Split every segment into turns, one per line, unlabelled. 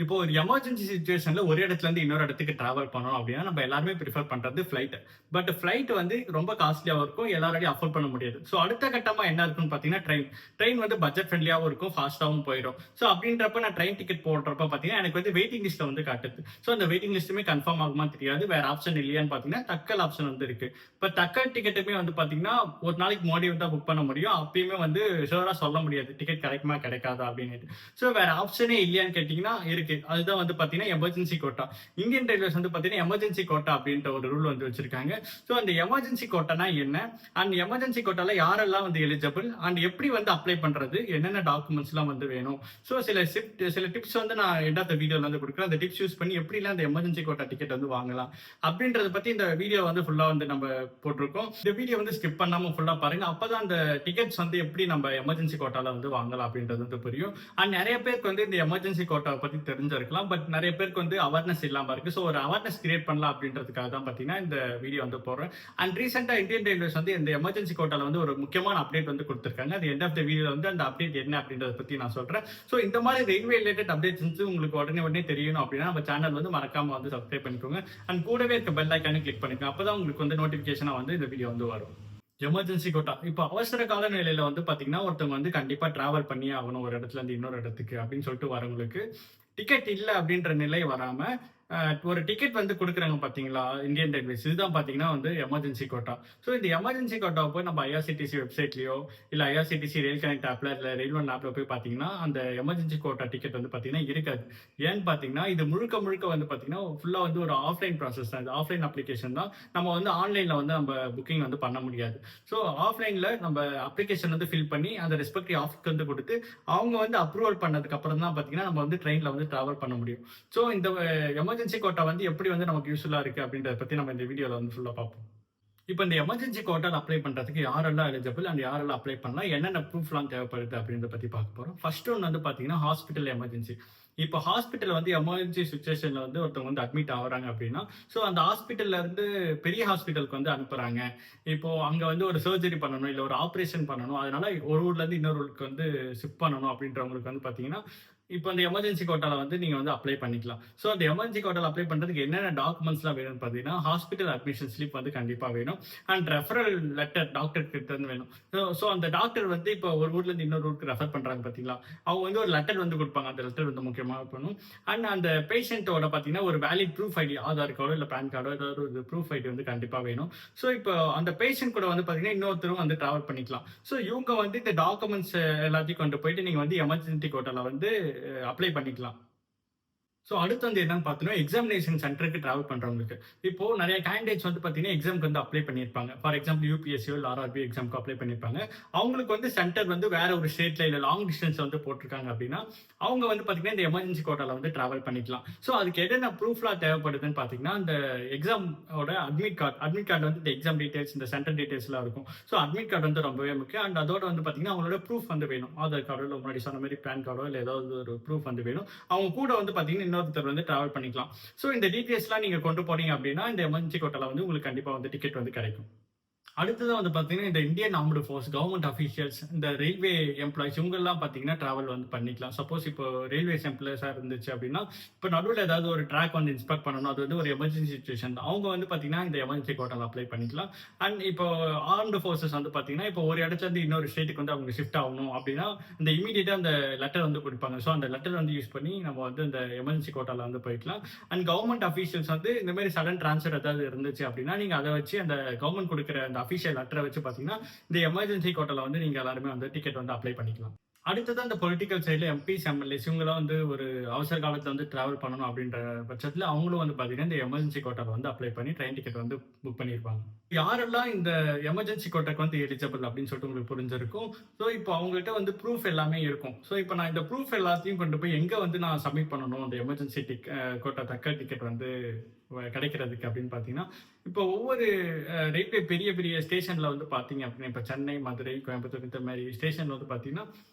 இப்போ ஒரு எமர்ஜென்சி சிச்சுவேஷன்ல ஒரு இடத்துல இருந்து இன்னொரு இடத்துக்கு டிராவல் பண்ணணும் அப்படின்னா நம்ம எல்லாருமே ப்ரிஃபர் பண்றது ஃபிளைட். பட் ஃபிளைட் வந்து ரொம்ப காஸ்ட்லியாவும் இருக்கும், எல்லாராலையும் அஃபோர்ட் பண்ண முடியாது. ஸோ அடுத்த கட்டமா என்ன இருக்குன்னு பார்த்தீங்கன்னா ட்ரெயின். ட்ரெயின் வந்து பட்ஜெட் ஃப்ரெண்ட்லியாகவும் இருக்கும், ஃபாஸ்ட்டாகவும் போயிடும். ஸோ அப்படின்றப்ப நான் ட்ரெயின் டிக்கெட் போடுறப்ப பார்த்தீங்கன்னா எனக்கு வந்து வெயிட்டிங் லிஸ்ட்ல வந்து காட்டுது. ஸோ அந்த வெயிட்டிங் லிஸ்ட்டுமே கன்ஃபார்ம் ஆகுமா தெரியாது, வேற ஆப்ஷன் இல்லையான்னு பார்த்தீங்கன்னா தக்கல் ஆப்ஷன் வந்து இருக்கு. இப்போ தக்கல் டிக்கெட்டுமே வந்து பார்த்தீங்கன்னா ஒரு நாளைக்கு முன்னாடி வந்து புக் பண்ண முடியும், அப்பயுமே வந்து ஷுவரா சொல்ல முடியாது டிக்கெட் கிடைக்குமா கிடைக்காதா அப்படின்னு. ஸோ வேற ஆப்ஷனே இல்லையான்னு கேட்டீங்கன்னா இருக்கு. அதுதான் வந்து பாத்தீங்கன்னா எமர்ஜென்சி கோட்டா. இந்தியன் ரயில்வேஸ் வந்து பாத்தீங்கன்னா எமர்ஜென்சி கோட்டா அப்படின்ற ஒரு ரூல் வந்து வச்சிருக்காங்க. ஸோ அந்த எமர்ஜென்சி கோட்டானா என்ன, அண்ட் எமர்ஜென்சி கோட்டால யாரெல்லாம் வந்து எலிஜிபிள், அண்ட் எப்படி வந்து அப்ளை பண்றது, என்னென்ன டாக்குமெண்ட்ஸ் எல்லாம் வந்து வேணும். ஸோ சில டிப்ஸ் வந்து நான் எண்ட் ஆஃப் த வீடியோல வந்து கொடுக்குறேன். அந்த டிப்ஸ் யூஸ் பண்ணி எப்படிலாம் அந்த எமர்ஜென்சி கோட்டா டிக்கெட் வந்து வாங்கலாம் அப்படின்றத பத்தி இந்த வீடியோ வந்து ஃபுல்லா வந்து நம்ம போட்டிருக்கோம். இந்த வீடியோ வந்து ஸ்கிப் பண்ணாம ஃபுல்லா பாருங்க, அப்பதான் அந்த டிக்கெட்ஸ் வந்து எப்படி நம்ம எமர்ஜென்சி கோட்டால வந்து வாங்கலாம் அப்படின்றது வந்து புரியும். அண்ட் நிறைய பேருக்கு வந்து இந்த எமர்ஜென்சி கோட்டாவை பத்தி தெரிஞ்சிருக்கலாம், பட் நிறைய பேருக்கு வந்து அவேர்னஸ் இல்லாம இருக்கு. ஸோ ஒரு அவேர்னஸ் கிரியேட் பண்ணலாம் அப்படின்றதுக்காக தான் பாத்தீங்கன்னா இந்த வீடியோ வந்து போடுறேன். அண்ட் ரீசெண்டா இந்தியன் ரயில்வேஸ் வந்து இந்த எமர்ஜென்சி கோட்டால வந்து ஒரு முக்கியமான அப்டேட் வந்து கொடுத்திருக்காங்க. அது எண்ட் ஆஃப் த வீடியோ வந்து அந்த அப்டேட் என்ன அப்படின்றத பத்தி நான் சொல்றேன். ஸோ இந்த மாதிரி ரயில்வே ரிலேட்டட் அப்டேட்ஸ் வந்து உங்களுக்கு உடனே தெரியணும் அப்படின்னா நம்ம சேனல் வந்து மறக்காம வந்து சப்ஸ்கிரைப் பண்ணிக்கோங்க. அண்ட் கூடவே இருக்க பெல் ஐக்கானு கிளிக் பண்ணிக்கோங்க, அப்பதான் உங்களுக்கு வந்து நோட்டிபிகேஷனா வந்து இந்த வீடியோ வந்து வரும். எமர்ஜென்சி கோட்டா இப்போ அவசர கால நிலையில வந்து பாத்தீங்கன்னா ஒருத்தவங்க வந்து கண்டிப்பா டிராவல் பண்ணியே ஆகணும் ஒரு இடத்துல இருந்து இன்னொரு இடத்துக்கு அப்படின்னு சொல்லிட்டு வரவங்களுக்கு டிக்கெட் இல்லை அப்படின்ற நிலை வராம ஒரு டிக்கெட் வந்து கொடுக்குறாங்க பாத்தீங்களா இந்தியன் ரயில்வேஸ். இதுதான் பாத்தீங்கன்னா வந்து எமர்ஜென்சி கோட்டா. ஸோ இந்த எமர்ஜென்சி கோட்டாவை போய் நம்ம ஐஆர்சிடிசி வெப்சைட்லயோ இல்ல ஐஆர்சிடிசி ரயில் கனெக்ட் ஆப்ல இல்ல ரயில்வே ஆப்ல போய் பாத்தீங்கன்னா அந்த எமர்ஜென்சி கோட்டா டிக்கெட் வந்து பாத்தீங்கன்னா இருக்காது. ஏன்னு பாத்தீங்கன்னா இது முழுக்க வந்து பாத்தீங்கன்னா ஃபுல்லா வந்து ஒரு ஆஃப்லைன் ப்ராசஸ் தான், ஆஃப்லைன் அப்ளிகேஷன் தான். நம்ம வந்து ஆன்லைன்ல வந்து நம்ம புக்கிங் வந்து பண்ண முடியாது. ஸோ ஆஃப்லைன்ல நம்ம அப்ளிகேஷன் வந்து ஃபில் பண்ணி அந்த ரெஸ்பெக்டிவ் ஆஃபீஸ்க்கு வந்து கொடுத்து அவங்க வந்து அப்ரூவல் பண்ணதுக்கு அப்புறம் தான் பாத்தீங்கன்னா நம்ம வந்து ட்ரெயின்ல வந்து டிராவல் பண்ண முடியும். ஸோ இந்த எமர்ஜென்சி கோட்டா வந்து எப்படி வந்து நமக்கு யூஸ்ஃபுல்லா இருக்கு அப்படின்றத பத்தி நம்ம இந்த வீடியோல வந்து ஃபுல்லா பார்ப்போம். இப்போ இந்த எமர்ஜென்சி கோட்டால அப்ளை பண்றதுக்கு யாரெல்லாம் எலிஜிபிள் அண்ட் யாரெல்லாம் அப்ளை பண்ணலாம், என்னென்ன ப்ரூஃப்லாம் தேவைப்படுது அப்படின்றத பத்தி பார்க்க போறோம். ஃபர்ஸ்ட் ஒன் வந்து பாத்தீங்கன்னா ஹாஸ்பிட்டல் எமர்ஜென்சி. இப்போ ஹாஸ்பிட்டல் வந்து எமர்ஜென்சி சுச்சுவேஷன்ல வந்து ஒருத்தவங்க வந்து அட்மிட் ஆகுறாங்க அப்படின்னா ஸோ அந்த ஹாஸ்பிட்டல்ல இருந்து பெரிய ஹாஸ்பிட்டலுக்கு வந்து அனுப்புறாங்க. இப்போ அங்க வந்து ஒரு சர்ஜரி பண்ணணும் இல்ல ஒரு ஆப்ரேஷன் பண்ணணும், அதனால ஒரு ஊர்ல இருந்து இன்னொரு ஊருக்கு வந்து ஷிஃப்ட் பண்ணணும் அப்படின்றவங்களுக்கு வந்து பாத்தீங்கன்னா இப்போ அந்த எமர்ஜென்சி கோட்டால வந்து நீங்க வந்து அப்ளை பண்ணிக்கலாம். ஸோ அந்த எமர்ஜென்சி கோட்டால அப்ளை பண்றதுக்கு என்னென்ன டாக்குமெண்ட்ஸ்லாம் வேணும்னு பார்த்தீங்கன்னா ஹாஸ்பிட்டல் அட்மிஷன் ஸ்லிப் வந்து கண்டிப்பா வேணும். அண்ட் ரெஃபரல் லெட்டர் டாக்டர் கிட்ட இருந்து வேணும். ஸோ அந்த டாக்டர் வந்து இப்போ ஒரு ஊர்ல இருந்து இன்னொரு ஊருக்கு ரெஃபர் பண்றாங்க பார்த்தீங்களா, அவங்க வந்து ஒரு லெட்டர் வந்து கொடுப்பாங்க. அந்த லெட்டர் வந்து முக்கியமாக பண்ணும். அண்ட் அந்த பேஷண்ட்டோட பார்த்தீங்கன்னா ஒரு வேலிட் ப்ரூஃப் ஐடி, ஆதார் கார்டோ இல்லை பேன் கார்டோ ஏதாவது ஒரு ப்ரூஃப் ஐடி வந்து கண்டிப்பா வேணும். ஸோ இப்போ அந்த பேஷண்ட் கூட வந்து பார்த்தீங்கன்னா இன்னொருத்தரும் வந்து டிராவல் பண்ணிக்கலாம். ஸோ இவங்க வந்து இந்த டாக்குமெண்ட்ஸ் எல்லாத்தையும் கொண்டு போயிட்டு நீங்க வந்து எமர்ஜென்சி கோட்டால வந்து அப்ளை பண்ணிக்கலாம். ஸோ அடுத்து வந்து என்னன்னு பார்த்தீங்கன்னா எக்ஸாமினேஷன் சென்டருக்கு டிராவல் பண்றவங்களுக்கு இப்போ நிறைய கேண்டிடேட்ஸ் வந்து பார்த்தீங்கன்னா எக்ஸாம்க்கு வந்து அப்ளை பண்ணியிருப்பாங்க. ஃபார் எக்ஸாம்பிள் யூபிஎஸ்சியோ இல்லை ஆர்ஆர்பி எக்ஸாம்க்கு அப்ளை பண்ணியிருப்பாங்க. அவங்களுக்கு வந்து சென்டர் வந்து வேற ஒரு ஸ்டேட்ல இல்லை லாங் டிஸ்டன்ஸ் வந்து போட்டிருக்காங்க அப்படின்னா அவங்க வந்து பார்த்தீங்கன்னா இந்த எமர்ஜென்சி கோட்டால வந்து டிராவல் பண்ணிக்கலாம். ஸோ அதுக்கு என்னென்ன ப்ரூஃப்லாம் தேவைப்படுதுன்னு பார்த்தீங்கன்னா இந்த எக்ஸாமோட அட்மிட் கார்டு வந்து இந்த எக்ஸாம் டீடைல்ஸ் இந்த சென்டர் டீடைல்ஸ்லாம் இருக்கும். ஸோ அட்மிட் கார்டு வந்து ரொம்பவே முக்கியம். அண்ட் அதோட வந்து பார்த்தீங்கன்னா அவங்களோட ப்ரூஃப் வந்து வேணும். ஆதார் கார்டோ இல்லை முன்னாடி சொன்ன மாதிரி பேன் கார்டோ இல்லை ஏதாவது ஒரு ப்ரூஃப் வந்து வேணும். அவங்க கூட வந்து பார்த்தீங்கன்னா இன்னொருத்தர் வந்து டிராவல் பண்ணிக்கலாம். ஸோ இந்த டீடைல்ஸ்லாம் நீங்க கொண்டு போனீங்க அப்படின்னா இந்த எமர்ஜென்சி கோட்டால வந்து உங்களுக்கு கண்டிப்பா வந்து டிக்கெட் வந்து கிடைக்கும். அடுத்ததான் வந்து பாத்தீங்கன்னா இந்த Indian armed force government officials இந்த ரயில்வே எம்ப்ளாயிஸ் இவங்கெல்லாம் பாத்தீங்கன்னா டிராவல் வந்து பண்ணிக்கலாம். சப்போஸ் இப்போ ரயில்வேஸ் எம்ப்ளாயிஸா இருந்துச்சு அப்படின்னா இப்போ நடுவில் ஏதாவது ஒரு ட்ராக் வந்து இன்ஸ்பெக்ட் பண்ணணும், அது வந்து ஒரு எமர்ஜென்சி சுச்சுவேஷன், அவங்க வந்து பாத்தீங்கன்னா இந்த எமர்ஜென்சி கோட்டால அப்ளை பண்ணிக்கலாம். அண்ட் இப்போ ஆர்ம்டு ஃபோர்ஸஸ் வந்து பாத்தீங்கன்னா இப்போ ஒரு இடத்துல இருந்து இன்னொரு ஸ்டேட்டுக்கு வந்து அவங்க ஷிஃப்ட் ஆகணும் அப்படின்னா இந்த இமீடியட்டா அந்த லெட்டர் வந்து கொடுப்பாங்க. ஸோ அந்த லெட்டர் வந்து யூஸ் பண்ணி நம்ம வந்து இந்த எமர்ஜென்சி கோட்டால வந்து போய்க்கலாம். அண்ட் கவர்மெண்ட் அஃபீஷியல்ஸ் வந்து இந்த மாதிரி சடன் டிரான்ஸ்ஃபர் ஏதாவது இருந்துச்சு அப்படின்னா நீங்க அதை வச்சு அந்த கவர்மெண்ட் கொடுக்குற அந்த அஃபிஷியல் லெட்டரை வச்சு பாத்தீங்கன்னா இந்த எமர்ஜென்சி கோட்டால வந்து நீங்க எல்லாருமே வந்து டிக்கெட் வந்து அப்ளை பண்ணிக்கலாம். அடுத்தது அந்த பொலிட்டிக்கல் சைடில் எம்பிஸ் எம்எல்ஏஸ் இவங்களாம் வந்து ஒரு அவசர காலத்தில் வந்து டிராவல் பண்ணணும் அப்படின்ற பட்சத்தில் அவங்களும் வந்து பார்த்தீங்கன்னா இந்த எமர்ஜென்சி கோட்டாவில் வந்து அப்ளை பண்ணி ட்ரெயின் டிக்கெட் வந்து புக் பண்ணியிருப்பாங்க. யாரெல்லாம் இந்த எமர்ஜென்சி கோட்டாக்கு வந்து எலிஜிபிள் அப்படின்னு சொல்லிட்டு உங்களுக்கு புரிஞ்சிருக்கும். ஸோ இப்போ அவங்ககிட்ட வந்து ப்ரூஃப் எல்லாமே இருக்கும். ஸோ இப்போ நான் இந்த ப்ரூஃப் எல்லாத்தையும் கொண்டு போய் எங்கே வந்து நான் சப்மிட் பண்ணணும் அந்த எமர்ஜென்சி கோட்டா தக்க டிக்கெட் வந்து கிடைக்கிறதுக்கு அப்படின்னு பார்த்தீங்கன்னா இப்போ ஒவ்வொரு ரயில்வே பெரிய பெரிய ஸ்டேஷன்ல வந்து பார்த்தீங்க அப்படின்னா இப்போ சென்னை, மதுரை, கோயம்புத்தூர் இந்த மாதிரி ஸ்டேஷன்ல வந்து பார்த்தீங்கன்னா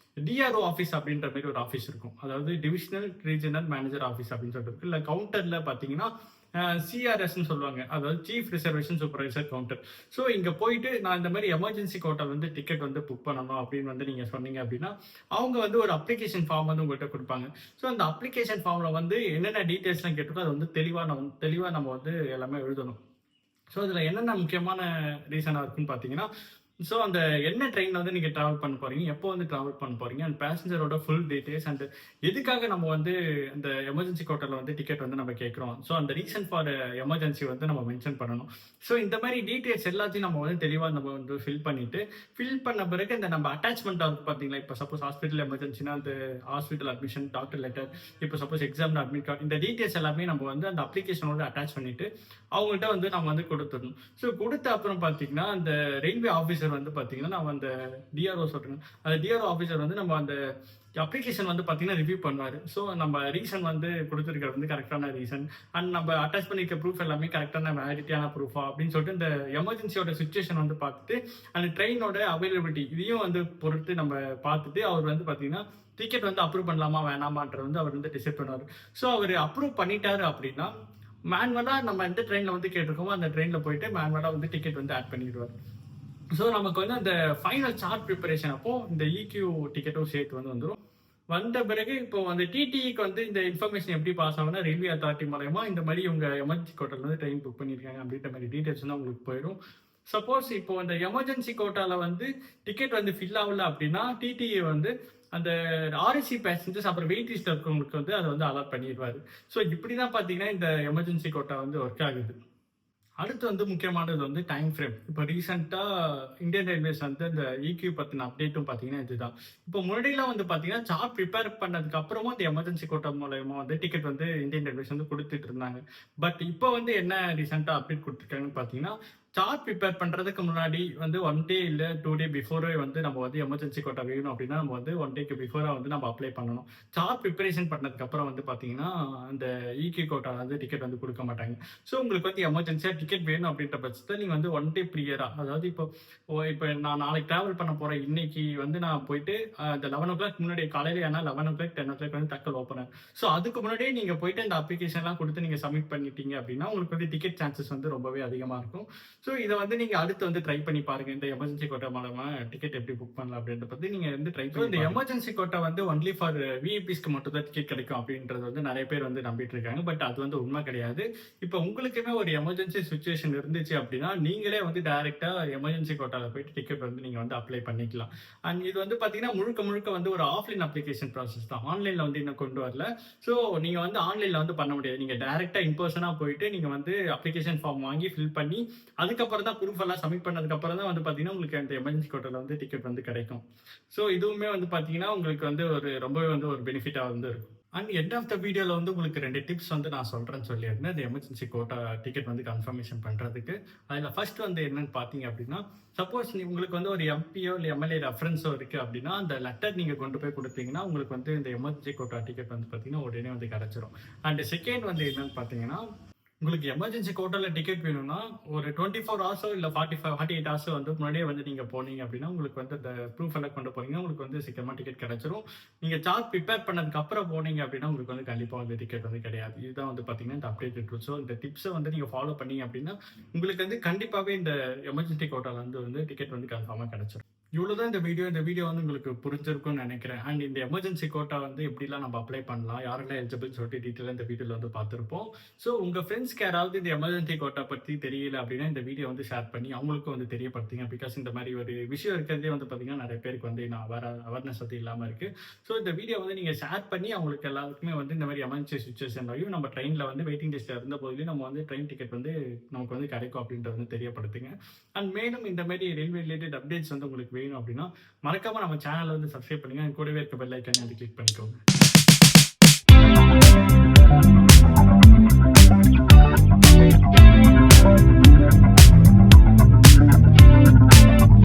டிஆர்ஓ ஆஃபீஸ் அப்படின்ற மாதிரி ஒரு ஆஃபீஸ் இருக்கும். அதாவது டிவிஷனல் ரீஜனல் மேனேஜர் ஆஃபீஸ் அப்படின்னு சொல்லிட்டு இருக்கு. இல்லை கவுண்டர்ல பார்த்தீங்கன்னா சிஆர்எஸ்ன்னு சொல்லுவாங்க, அதாவது chief reservation supervisor counter. So இங்கே போயிட்டு நான் இந்த மாதிரி எமர்ஜென்சி கோட்டா வந்து டிக்கெட் வந்து புக் பண்ணணும் அப்படின்னு வந்து நீங்கள் சொன்னீங்க அப்படின்னா அவங்க வந்து ஒரு அப்ளிகேஷன் ஃபார்ம் வந்து உங்கள்கிட்ட கொடுப்பாங்க. ஸோ அந்த அப்ளிகேஷன் ஃபார்மில் வந்து என்னென்ன டீட்டெயில்ஸ்லாம் கேட்டிருக்கோ அதை வந்து தெளிவாக நம்ம வந்து எல்லாமே எழுதணும். ஸோ இதில் என்னென்ன முக்கியமான ரீசனாக இருக்குன்னு பார்த்தீங்கன்னா, ஸோ அந்த என்ன ட்ரெயினில் வந்து நீங்கள் ட்ராவல் பண்ண போகிறீங்க, எப்போ வந்து ட்ராவல் பண்ண போகிறீங்க, அண்ட் பேசஞ்சரோட ஃபுல் டீட்டெயில்ஸ், அண்ட் எதுக்காக நம்ம வந்து அந்த எமர்ஜென்சி கோட்டாவில் வந்து டிக்கெட் வந்து நம்ம கேட்குறோம், ஸோ அந்த ரீசன் ஃபார் எமர்ஜென்சி வந்து நம்ம மென்ஷன் பண்ணணும். ஸோ இந்த மாதிரி டீட்டெயில்ஸ் எல்லாத்தையும் நம்ம வந்து தெளிவாக நம்ம வந்து ஃபில் பண்ண பிறகு இந்த நம்ம அட்டாச்மெண்ட் ஆகுது பார்த்தீங்களா, இப்போ சப்போஸ் ஹாஸ்பிட்டல் எமர்ஜென்சினா அந்த ஹாஸ்பிட்டல் அட்மிஷன், டாக்டர் லெட்டர், இப்போ சப்போஸ் எக்ஸாம் அட்மிட் கார்டு, இந்த டீட்டெயில்ஸ் எல்லாமே நம்ம வந்து அந்த அப்ளிகேஷனோட அட்டாச் பண்ணிட்டு அவங்கள்ட்ட வந்து நம்ம வந்து கொடுத்துடணும். ஸோ கொடுத்த அப்புறம் பார்த்தீங்கன்னா அந்த ரயில்வே ஆஃபீஸர் வந்து பார்த்தீங்கன்னா நம்ம அந்த டிஆர்ஓ சொல்கிறேன், அந்த டிஆர்ஓ ஆஃபீஸர் வந்து நம்ம அந்த அப்ளிகேஷன் வந்து பார்த்தீங்கன்னா ரிவ்யூ பண்ணுவார். ஸோ நம்ம ரீசன் வந்து கொடுத்துருக்கிறது வந்து கரெக்டான ரீசன், அண்ட் நம்ம அட்டாச் பண்ணியிருக்க ப்ரூஃப் எல்லாமே கரெக்டான வேலிடிட்டியான ப்ரூஃபா அப்படின்னு சொல்லிட்டு இந்த எமர்ஜென்சியோட சுச்சுவேஷன் வந்து பார்த்துட்டு அந்த ட்ரெயினோட அவைலபிலிட்டி இதையும் வந்து பொறுத்து நம்ம பார்த்துட்டு அவர் வந்து பார்த்தீங்கன்னா டிக்கெட் வந்து அப்ரூவ் பண்ணலாமா வேணாமான்றது வந்து அவர் வந்து டிசைட் பண்ணுவார். ஸோ அவர் அப்ரூவ் பண்ணிட்டாரு அப்படின்னா மேனுவலாக நம்ம எந்த ட்ரெயினில் வந்து கேட்டிருக்கோமோ அந்த ட்ரெயினில் போயிட்டு மேனுவலாக வந்து டிக்கெட் வந்து ஆட் பண்ணிடுவார். ஸோ நமக்கு வந்து அந்த ஃபைனல் சார்ட் ப்ரிப்பரேஷன் அப்போ இந்த இக்யூ டிக்கெட்டும் சேர்த்து வந்து வந்துடும். வந்த பிறகு இப்போ அந்த டிடிக்கு வந்து இந்த இன்ஃபர்மேஷன் எப்படி பாஸ் ஆகும்னா ரயில்வே அத்தாரிட்டி மூலயமா இந்த மாதிரி உங்க எமர்ஜென்சி கோட்டால வந்து ட்ரெயின் புக் பண்ணியிருக்காங்க அப்படின்ற மாதிரி டீட்டெயில்ஸ் வந்து உங்களுக்கு போயிடும். சப்போஸ் இப்போ அந்த எமர்ஜென்சி கோட்டால வந்து டிக்கெட் வந்து ஃபில் ஆகல அப்படின்னா டிடிஏ வந்து அந்த ஆர்எஸ்சி பேசஞ்சர்ஸ் அப்புறம் வெயிட் லிஸ்ட் இருக்கவங்களுக்கு வந்து அதை வந்து அலாட் பண்ணிடுவாரு. ஸோ இப்படி தான் பார்த்தீங்கன்னா இந்த எமர்ஜென்சி கோட்டா வந்து ஒர்க் ஆகுது. அடுத்து வந்து முக்கியமானது வந்து டைம் ஃப்ரேம். இப்போ ரீசெண்டாக இந்தியன் ரயில்வேஸ் வந்து இந்த இக்யூ பற்றின அப்டேட்டும் பார்த்தீங்கன்னா இதுதான். இப்போ முன்னாடிலாம் வந்து பார்த்தீங்கன்னா சார்ட் ப்ரிப்பேர் பண்ணதுக்கு அப்புறமா அந்த எமர்ஜென்சி கோட்டா மூலயமா வந்து டிக்கெட் வந்து இந்தியன் ரயில்வேஸ் வந்து கொடுத்துட்டு இருந்தாங்க. பட் இப்போ வந்து என்ன ரீசெண்டாக அப்டேட் கொடுத்துருக்காங்கன்னு பார்த்தீங்கன்னா சார்ட் ப்ரிப்பேர் பண்ணுறதுக்கு முன்னாடி வந்து 1 டே இல்லை 2 டே பிஃபோரே வந்து நம்ம வந்து எமர்ஜென்சி கோட்டா வேணும் அப்படின்னா நம்ம வந்து 1 டேக்கு பிஃபோராக வந்து நம்ம அப்ளை பண்ணணும். சார்ட் ப்ரிப்பரேஷன் பண்ணதுக்கு அப்புறம் வந்து பார்த்தீங்கன்னா அந்த இகே கோட்டா வந்து டிக்கெட் வந்து கொடுக்க மாட்டாங்க. ஸோ உங்களுக்கு வந்து எமர்ஜென்சியாக டிக்கெட் வேணும் அப்படின்ற பட்சத்தில் நீங்கள் வந்து 1 டே ப்ரியராக, அதாவது இப்போ நான் நாளைக்கு ட்ராவல் பண்ண போகிறேன், இன்னைக்கு வந்து நான் போயிட்டு அந்த 11 o'clock முன்னாடி காலையில் ஏன்னா 11 o'clock 10 o'clock வந்து தக்கல் ஓப்பன். ஸோ அதுக்கு முன்னாடியே நீங்கள் போயிட்டு அந்த அப்ளிகேஷன்லாம் கொடுத்து நீங்கள் சப்மிட் பண்ணிட்டீங்க அப்படின்னா உங்களுக்கு வந்து டிக்கெட் சான்சஸ் வந்து ரொம்பவே அதிகமாக இருக்கும். ஸோ இதை வந்து நீங்க அடுத்து வந்து ட்ரை பண்ணி பாருங்க, இந்த எமர்ஜென்சி கோட்டா மூலமா டிக்கெட் எப்படி புக் பண்ணலாம் அப்படின்றத பத்தி நீங்க வந்து ட்ரை பண்ணி. இந்த எமர்ஜென்சி கோட்டா வந்து ஒன்லி ஃபார் விஐபிஸ்க்கு மட்டும் தான் டிக்கெட் கிடைக்கும் அப்படின்றது வந்து நிறைய பேர் வந்து நம்பிட்டு இருக்காங்க. பட் அது வந்து உண்மை கிடையாது. இப்போ உங்களுக்குமே ஒரு எமர்ஜென்சி சுச்சுவேஷன் இருந்துச்சு அப்படின்னா நீங்களே வந்து டைரக்டா எமர்ஜென்சி கோட்டால போயிட்டு டிக்கெட் வந்து நீங்க வந்து அப்ளை பண்ணிக்கலாம். அண்ட் இது வந்து பாத்தீங்கன்னா முழுக்க வந்து ஒரு ஆஃப்லைன் அப்ளிகேஷன் ப்ராசஸ் தான், ஆன்லைன்ல வந்து இன்னும் கொண்டு வரல. ஸோ நீங்க வந்து ஆன்லைன்ல வந்து பண்ண முடியாது. நீங்க டைரக்டா இன்பர்சனா போயிட்டு நீங்க வந்து அப்ளிகேஷன் ஃபார்ம் வாங்கி ஃபில் பண்ணி அதுக்கப்புறம் தான் ப்ரூஃப் எல்லாம் சப்மிட் பண்ணதுக்கு அப்புறம் தான் வந்து பாத்தீங்கன்னா உங்களுக்கு அந்த எமர்ஜென்சி கோட்டால வந்து டிக்கெட் வந்து கிடைக்கும். ஸோ இதுவுமே வந்து பாத்தீங்கன்னா உங்களுக்கு வந்து ரொம்பவே வந்து ஒரு பெனிஃபிட்டா வந்து இருக்கும். அண்ட் எண்ட் ஆஃப் த வீடியோவில் வந்து உங்களுக்கு 2 டிப்ஸ் வந்து நான் சொல்கிறேன்னு சொல்லியிருந்தேன் இந்த எமர்ஜென்சி கோட்டா டிக்கெட் வந்து கன்ஃபர்மேஷன் பண்ணுறதுக்கு. அதில் ஃபர்ஸ்ட் வந்து என்னன்னு பார்த்தீங்க அப்படின்னா, சப்போஸ் உங்களுக்கு வந்து ஒரு எம்பியோ இல்லை எம்எல்ஏ ரெஃபரன்ஸோ இருக்குது அப்படின்னா அந்த லெட்டர் நீங்கள் கொண்டு போய் கொடுத்தீங்கன்னா உங்களுக்கு வந்து இந்த எமர்ஜென்சி கோட்டா டிக்கெட் வந்து பார்த்தீங்கன்னா உடனே வந்து கிடச்சிரும். அண்ட் செகண்ட் வந்து என்னன்னு பார்த்தீங்கன்னா, உங்களுக்கு எமர்ஜென்சி கோட்டால டிக்கெட் வேணும்னா ஒரு 24 ஹவர்ஸோ இல்லை 48 ஹவர்ஸோ வந்து முன்னாடியே வந்து நீங்கள் போனீங்க அப்படின்னா உங்களுக்கு வந்து இந்த ப்ரூஃப் எல்லாம் கொண்டு போனீங்கன்னா உங்களுக்கு வந்து சீக்கிரமாக டிக்கெட் கிடைச்சிரும். நீங்கள் சார்ட் ப்ரிப்பேர் பண்ணதுக்கு அப்புறம் போனீங்க அப்படின்னா உங்களுக்கு வந்து கண்டிப்பாக வந்து டிக்கெட் வந்து கிடையாது. இதுதான் வந்து பார்த்தீங்கன்னா இந்த அப்டேட் ரூல். ஸோ இந்த டிப்ஸை வந்து நீங்கள் ஃபாலோ பண்ணீங்க அப்படின்னா உங்களுக்கு வந்து கண்டிப்பாகவே இந்த எமர்ஜென்சி கோட்டால வந்து டிக்கெட் வந்து கன்ஃபார்மாக கிடைச்சிரும். இவ்வளோதான் இந்த வீடியோ வந்து உங்களுக்கு புரிஞ்சிருக்கும்னு நினைக்கிறேன். அண்ட் இந்த எமர்ஜென்சி கோட்டா வந்து எப்படிலாம் நம்ம அப்ளை பண்ணலாம், யாரெல்லாம் எலிஜிபிள் சொல்லிட்டு டீட்டெயிலாக இந்த வீடியோவில் வந்து பார்த்துருப்போம். ஸோ உங்கள் ஃப்ரெண்ட்ஸ்க்கு யாராவது இந்த எமர்ஜென்சி கோட்டா பற்றி தெரியல அப்படின்னா இந்த வீடியோ வந்து ஷேர் பண்ணி அவங்களுக்கும் வந்து தெரியப்படுத்துங்க. பிகாஸ் இந்த மாதிரி ஒரு விஷயம் இருக்கிறதே வந்து பார்த்தீங்கன்னா நிறைய பேருக்கு வந்து நான் அவேர்னஸ் வந்து இல்லாமல் இருக்குது. ஸோ இந்த வீடியோ வந்து நீங்கள் ஷேர் பண்ணி அவங்களுக்கு எல்லாருக்குமே வந்து இந்த மாதிரி எமர்ஜென்சி சுச்சுவேஷன்லையும் நம்ம ட்ரெயினில் வந்து வெயிட்டிங் லிஸ்ட்டில் இருந்த போதிலும் நம்ம வந்து ட்ரெயின் டிக்கெட் வந்து நமக்கு வந்து கிடைக்கும் அப்படின்றத வந்து தெரியப்படுத்துங்க. அண்ட் மேலும் இந்த மாதிரி ரயில்வே ரிலேட்டட் அப்டேட்ஸ் வந்து உங்களுக்கு வேணும் அப்படின்னா மறக்காம நம்ம சேனலை வந்து சப்ஸ்கிரைப் பண்ணுங்க. கூடவே இருக்க பெல் ஐக்கானை வந்து கிளிக் பண்ணிக்கோங்க.